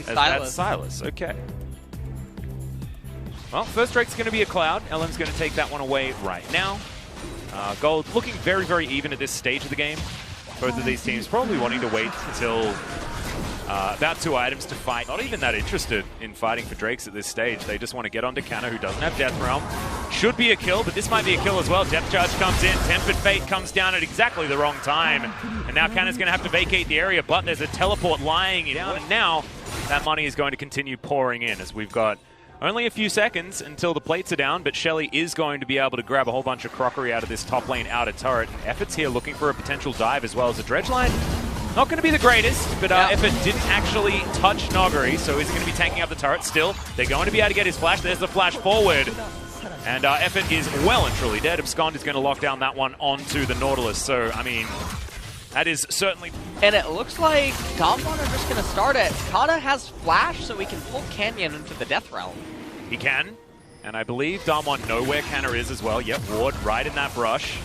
Silas. Silas, okay. Well, first Drake's going to be a Cloud. Ellen's going to take that one away right now. Gold looking very, very even at this stage of the game. Both of these teams probably wanting to wait until about 2 items to fight. Not even that interested in fighting for Drakes at this stage. They just want to get onto Canna, who doesn't have Death Realm. Should be a kill, but this might be a kill as well. Depth Charge comes in. Tempered Fate comes down at exactly the wrong time. And now Canna's going to have to vacate the area, but there's a teleport lying down. And now that money is going to continue pouring in as we've got only a few seconds until the plates are down, but Shelly is going to be able to grab a whole bunch of crockery out of this top lane outer turret. And Effort's here looking for a potential dive as well as a dredge line. Not going to be the greatest, but Effort didn't actually touch Noggery, so he's going to be tanking up the turret still. They're going to be able to get his flash. There's the flash forward. And Effort is well and truly dead. Abscond is going to lock down that one onto the Nautilus. So, I mean, that is certainly... And it looks like Damwon are just going to start it. Kana has flash, so we can pull Canyon into the Death Realm. He can. And I believe Damwon know where Canna is as well. Yep, Ward right in that brush.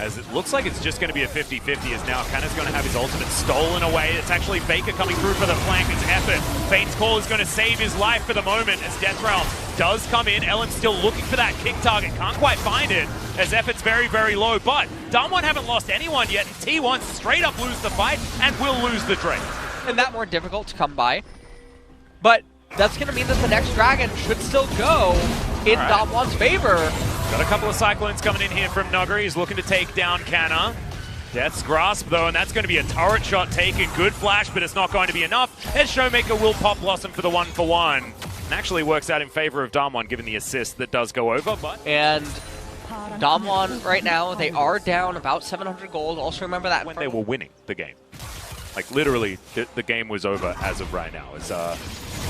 As it looks like it's just going to be a 50-50 as now Canna's going to have his ultimate stolen away. It's actually Faker coming through for the flank. It's Effort. Fate's Call is going to save his life for the moment as Death Realm does come in. Ellen's still looking for that kick target. Can't quite find it as Effort's very, very low. But Damwon haven't lost anyone yet. And T1 straight up lose the fight and will lose the Drake. And that more difficult to come by. But that's going to mean that the next Dragon should still go in Damwon's favor. Got a couple of Cyclones coming in here from Nuggery. He's looking to take down Canna. Death's Grasp, though, and that's going to be a turret shot taken. Good flash, but it's not going to be enough. As Showmaker will pop Blossom for the 1-for-1. And actually works out in favor of Damwon, given the assist that does go over. But and Damwon, right now, they are down about 700 gold. Also remember that when they were winning the game. Like, literally, the game was over as of right now. As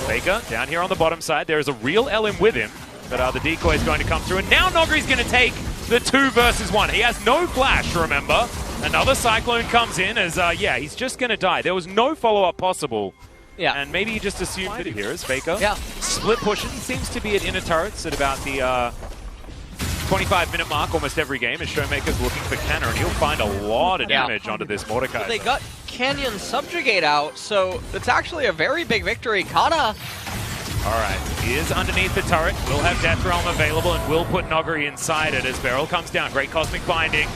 Faker down here on the bottom side. There is a real LM with him. But the decoy is going to come through, and now Noggery's going to take the 2 versus 1. He has no flash, remember. Another Cyclone comes in as, yeah, he's just going to die. There was no follow-up possible. Yeah. And maybe he just assumed that here is Faker. Yeah. Split pushing seems to be at inner turrets at about the 25-minute mark almost every game as Showmaker's looking for Canna, and he'll find a lot of damage onto this Mordecai. They got Canyon Subjugate out, so it's actually a very big victory. Kana... Alright, he is underneath the turret, will have Death Realm available and will put Noggery inside it as Beryl comes down. Great Cosmic Binding.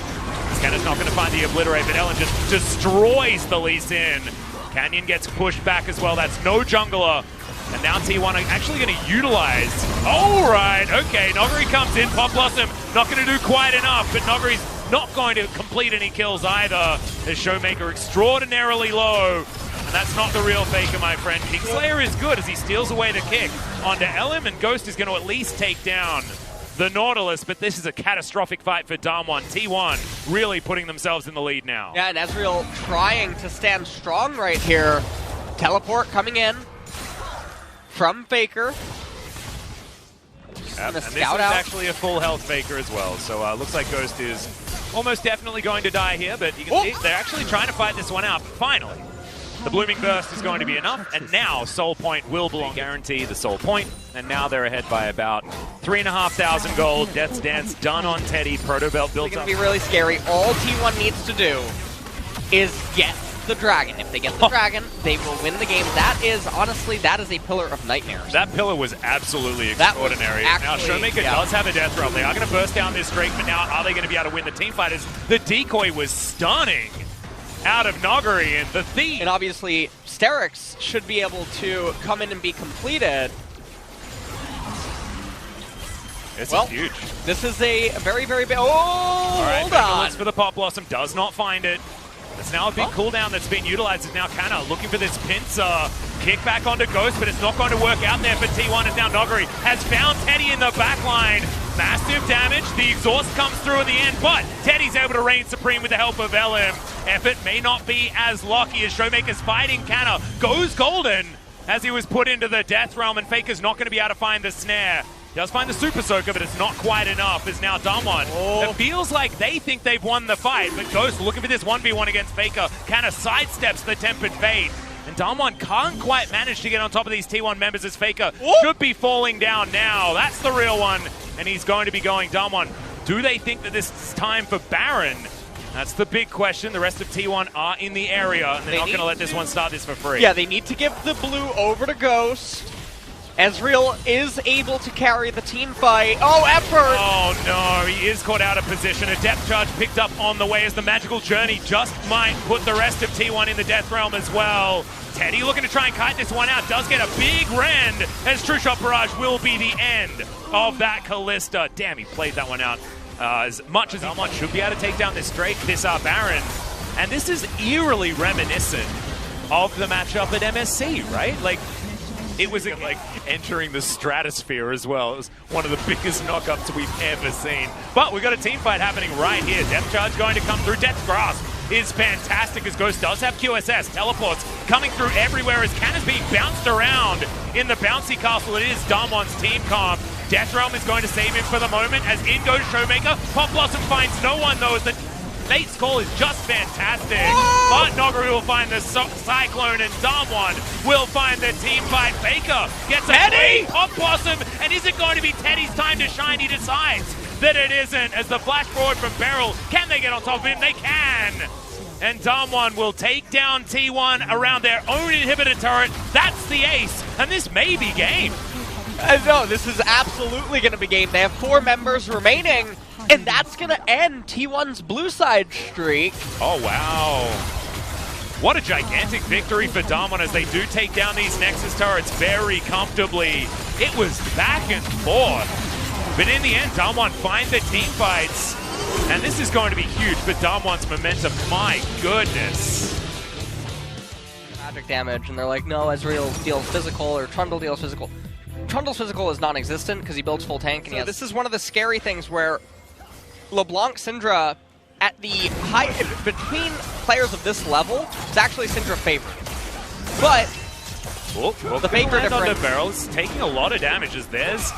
Canna's not going to find the Obliterate, but Ellen just destroys the Lee Sin. Canyon gets pushed back as well. That's no jungler. And now T1 are actually going to utilize. Alright, okay, Noggery comes in. Pop Blossom not going to do quite enough, but Noggery's not going to complete any kills either. As Showmaker extraordinarily low. And that's not the real Faker, my friend. Kingslayer is good as he steals away the kick onto LM, and Ghost is going to at least take down the Nautilus, but this is a catastrophic fight for Damwon. T1 really putting themselves in the lead now. Yeah, and Ezreal trying to stand strong right here. Teleport coming in from Faker. And this is actually a full health Faker as well, so looks like Ghost is almost definitely going to die here, but you can see they're actually trying to fight this one out, finally. The Blooming Burst is going to be enough, and now Soul Point will belong. Guarantee the Soul Point, and now they're ahead by about 3,500 gold. Death's Dance done on Teddy. Proto Belt built up. It's going to be really scary. All T1 needs to do is get the Dragon. If they get the Dragon, they will win the game. That is, honestly, that is a pillar of nightmares. That pillar was absolutely extraordinary. Now Showmaker does have a Death Realm. They are going to burst down this Drake, but now are they going to be able to win the team fight? As the decoy was stunning out of Noggery and the Thief. And obviously, Sterix should be able to come in and be completed. This is huge. This is a very, very big... Oh, hold on. Looks for the Pop Blossom, does not find it. It's now a big cooldown that's been utilized. It's now Canna looking for this pincer. Kick back onto Ghost, but it's not going to work out there for T1 as now Noggery has found Teddy in the back line. Massive damage. The exhaust comes through in the end, but Teddy's able to reign supreme with the help of LM. Effort may not be as lucky as Showmaker's fighting Canna. Goes golden as he was put into the Death Realm, and Faker's not going to be able to find the snare. He does find the Super Soaker, but it's not quite enough. Is now Damwon. It feels like they think they've won the fight, but Ghost looking for this 1v1 against Faker. Canna sidesteps the Tempered Fate. And Damwon can't quite manage to get on top of these T1 members as Faker should be falling down now. That's the real one, and he's going to be going Damwon. Do they think that this is time for Baron? That's the big question. The rest of T1 are in the area, and they're not going to let this one start this for free. Yeah, they need to give the blue over to Ghost. Ezreal is able to carry the team fight. Oh, effort! Oh no, he is caught out of position. A depth charge picked up on the way as the magical journey just might put the rest of T1 in the death realm as well. Teddy looking to try and kite this one out. Does get a big rend as True Shot Barrage will be the end of that Callista. Damn, he played that one out as much as he should be able to take down this Drake, this Baron. And this is eerily reminiscent of the matchup at MSC, right? Like, it was like entering the stratosphere as well. It was one of the biggest knockups we've ever seen. But we've got a team fight happening right here. Depth charge going to come through. Death's Grasp is fantastic as Ghost does have QSS. Teleports coming through everywhere as Can is being bounced around in the bouncy castle. It is Damon's team comp. Death Realm is going to save him for the moment as in goes Showmaker. Pop Blossom finds no one though as the Nate's call is just fantastic. But Nogari will find the Cyclone and Damwon will find the team fight. Faker gets a Teddy! Pop Blossom, and is it going to be Teddy's time to shine? He decides that it isn't as the flash forward from Beryl. Can they get on top of him? They can! And Damwon will take down T1 around their own inhibitor turret. That's the ace, and this may be game. No, this is absolutely going to be game. They have 4 members remaining. And that's going to end T1's blue side streak. Oh, wow. What a gigantic victory for Damwon as they do take down these Nexus turrets very comfortably. It was back and forth. But in the end, Damwon find the team fights. And this is going to be huge for Damwon's momentum. My goodness. Magic damage, and they're like, no, Ezreal deals physical, or Trundle deals physical. Trundle's physical is non-existent because he builds full tank. And this is one of the scary things where LeBlanc Syndra at the high between players of this level is actually Syndra favored. But the Faker difference on the barrels taking a lot of damage as there's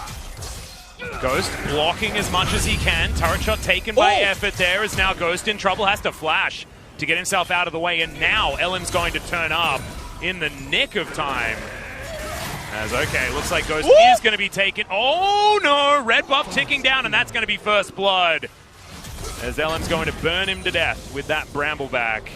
Ghost blocking as much as he can. Turret shot taken by effort there as now Ghost in trouble, has to flash to get himself out of the way, and now Ellen's going to turn up in the nick of time. As okay, looks like Ghost is going to be taken. Oh no, red buff ticking down, and that's going to be first blood. As Ellen's going to burn him to death with that Brambleback.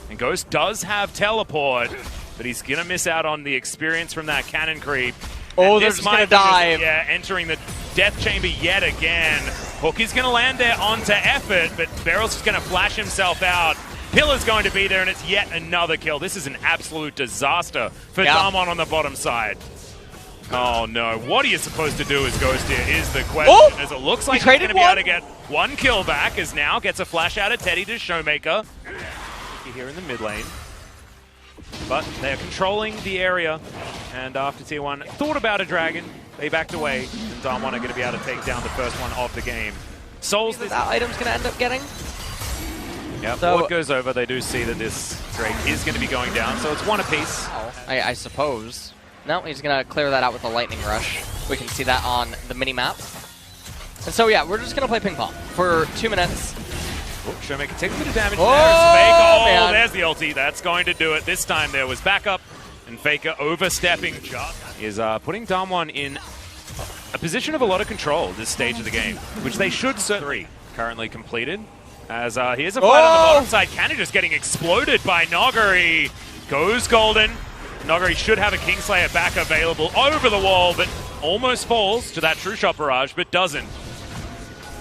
And Ghost does have teleport, but he's going to miss out on the experience from that cannon creep. Oh, they're just going to dive. Yeah, entering the death chamber yet again. Hook is going to land there onto effort, but Beryl's just going to flash himself out. Pillar's going to be there, and it's yet another kill. This is an absolute disaster for Damwon on the bottom side. Oh no, what are you supposed to do as Ghost here is the question, as it looks like he's going to be able to get 1 kill back, as now gets a flash out of Teddy to Showmaker. Here in the mid lane. But they're controlling the area, and after T1 thought about a dragon, they backed away, and Damwon are going to be able to take down the first one of the game. Souls this that item's going to end up getting. Yeah, so, board goes over, they do see that this Drake is going to be going down, so it's 1 apiece. I suppose. No, he's going to clear that out with a Lightning Rush. We can see that on the mini-map. And so, yeah, we're just going to play ping pong for 2 minutes. Showmaker takes a bit of damage. There's Faker. Man. There's the ulti. That's going to do it. This time there was backup, and Faker overstepping is putting Damwon in a position of a lot of control this stage of the game, which they should certainly currently completed. As here's a fight on the bottom side. Cannon just getting exploded by Nogari. Goes golden. Nogari should have a Kingslayer back available over the wall, but almost falls to that True Shot Barrage, but doesn't.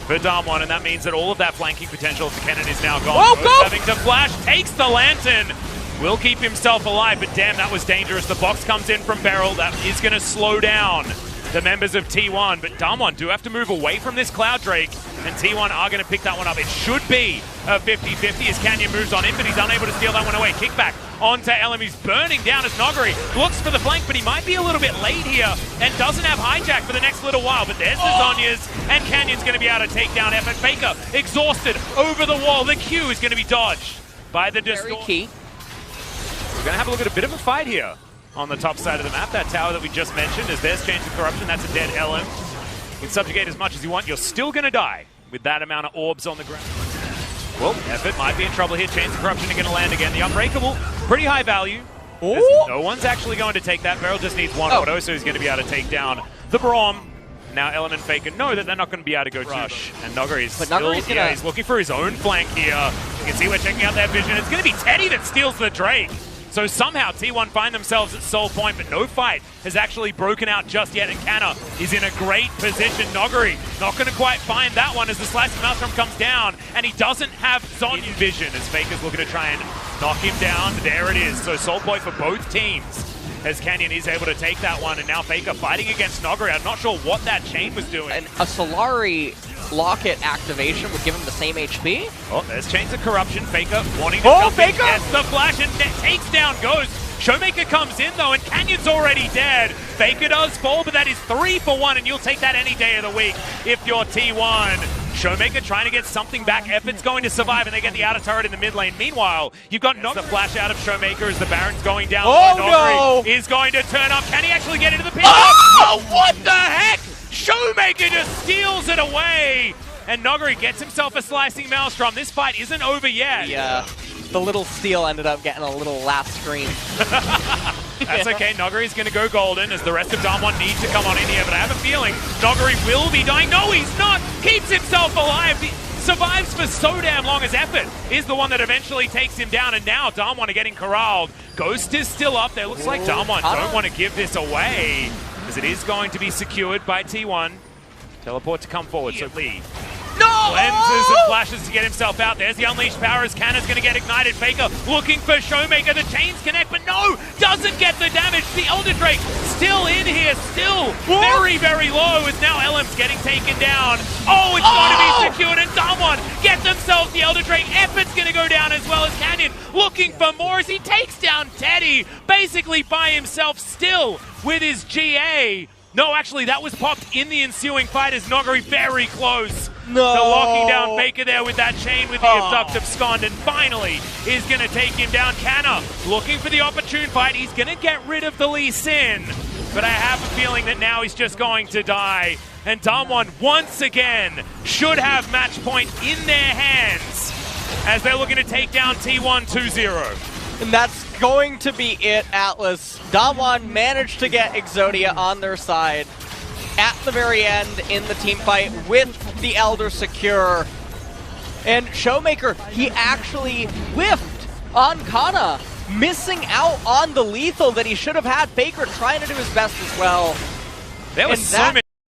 For Damwon, and that means that all of that flanking potential for Cannon is now gone. Having to flash, takes the Lantern. Will keep himself alive, but damn, that was dangerous. The box comes in from Beryl. That is going to slow down the members of T1, but Damwon do have to move away from this Cloud Drake, and T1 are going to pick that one up. It should be a 50-50 as Canyon moves on in, but he's unable to steal that one away. Kickback onto Elam. He's burning down as Nogari looks for the flank, but he might be a little bit late here and doesn't have hijack for the next little while. But there's the Zhonya's, and Canyon's going to be able to take down effort. Faker exhausted over the wall. The Q is going to be dodged by the Distort. Key. We're going to have a look at a bit of a fight here on the top side of the map. That tower that we just mentioned, as there's Chains of Corruption. That's a dead Elam. You can subjugate as much as you want. You're still going to die with that amount of orbs on the ground. Well, effort might be in trouble here. Chains of Corruption are going to land again. The Unbreakable, pretty high value. No one's actually going to take that. Beryl just needs 1 auto, so he's going to be able to take down the Braum. Now Ellen and Faker know that they're not going to be able to go rush. And Noguri is he's looking for his own flank here. You can see we're checking out their vision. It's going to be Teddy that steals the Drake. So somehow T1 find themselves at Soul Point, but no fight has actually broken out just yet, and Canna is in a great position. Noguri not going to quite find that one as the Slicing Maelstrom comes down, and he doesn't have Zon in vision as Faker's looking to try and knock him down. There it is. So Soul Point for both teams as Canyon is able to take that one, and now Faker fighting against Noguri. I'm not sure what that chain was doing. And a Solari Locket activation would give him the same HP. Oh, there's Chains of Corruption. Faker wanting to jump in, gets the flash and takes down Ghost. Showmaker comes in though, and Canyon's already dead. Faker does fall, but that is 3 for 1, and you'll take that any day of the week if you're T1. Showmaker trying to get something back. Effort's going to survive, and they get the outer turret in the mid lane. Meanwhile, you've got the flash out of Showmaker as the Baron's going down. Oh no! Is going to turn up. Can he actually get into the pin? Oh, what the heck? Showmaker just steals it away, and Noguri gets himself a Slicing Maelstrom. This fight isn't over yet. Yeah, the little steal ended up getting a little last scream. That's okay. Noguri's going to go golden as the rest of Damwon need to come on in here, but I have a feeling Noguri will be dying. No, he's not. Keeps himself alive. He survives for so damn long as effort is the one that eventually takes him down, and now Damwon are getting corralled. Ghost is still up there. Looks like Damwon don't want to give this away, as it is going to be secured by T1. Teleport to come forward, so Lee cleanses and flashes to get himself out. There's the Unleashed Power as Canna's going to get ignited. Faker looking for Showmaker. The chains connect, but no, doesn't get the damage. The Elder Drake still in here, still very, very low, as now Ellen's getting taken down. Oh, it's going to be secured, and Damwon get themselves the Elder Drake. Effort's going to go down as well as Canyon looking for more as he takes down Teddy, basically by himself still with his GA. No, actually, that was popped in the ensuing fight as Noguri very close to locking down Faker there with that chain with the Abduct Abscond, and finally is going to take him down. Canna looking for the opportune fight. He's going to get rid of the Lee Sin, but I have a feeling that now he's just going to die. And Damwon, once again, should have match point in their hands as they're looking to take down T1 2-0. And that's going to be it, Atlas. Damwon managed to get Exodia on their side at the very end in the team fight with the Elder secure. And Showmaker, he actually whiffed on Kana, missing out on the lethal that he should have had. Faker trying to do his best as well. There was so many